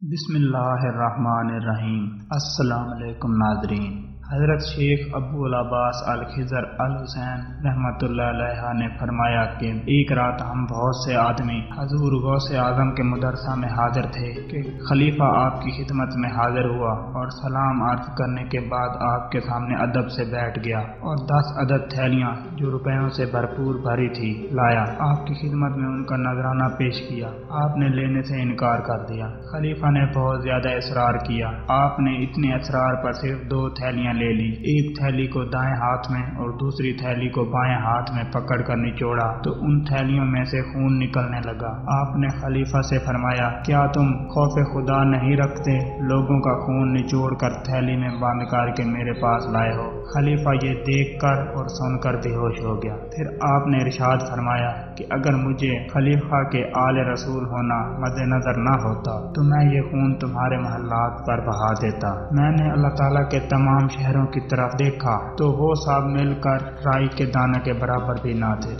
بسم اللہ الرحمن الرحیم۔ السلام علیکم ناظرین۔ حضرت شیخ ابو العباس الخضر الحسین رحمۃ اللہ علیہ نے فرمایا کہ ایک رات ہم بہت سے آدمی حضور غوث اعظم کے مدرسہ میں حاضر تھے کہ خلیفہ آپ کی خدمت میں حاضر ہوا اور سلام عرض کرنے کے بعد آپ کے سامنے ادب سے بیٹھ گیا اور 10 عدد تھیلیاں جو روپیوں سے بھرپور بھری تھی لایا۔ آپ کی خدمت میں ان کا نذرانہ پیش کیا۔ آپ نے لینے سے انکار کر دیا۔ خلیفہ نے بہت زیادہ اصرار کیا۔ آپ نے اتنے اصرار پر صرف 2 تھیلیاں لے لی، ایک تھیلی کو دائیں ہاتھ میں اور دوسری تھیلی کو بائیں ہاتھ میں پکڑ کر نچوڑا تو ان تھیلیوں میں سے خون نکلنے لگا۔ آپ نے خلیفہ سے فرمایا، کیا تم خوف خدا نہیں رکھتے؟ لوگوں کا خون نچوڑ کر تھیلی میں بند کر کے میرے پاس لائے ہو۔ خلیفہ یہ دیکھ کر اور سن کر بے ہوش ہو گیا۔ پھر آپ نے ارشاد فرمایا کہ اگر مجھے خلیفہ کے آل رسول ہونا مد نظر نہ ہوتا تو میں یہ خون تمہارے محلات پر بہا دیتا۔ میں نے اللہ تعالیٰ کے تمام شہروں کی طرف دیکھا تو وہ سب مل کر رائی کے دانے کے برابر بھی نہ تھے۔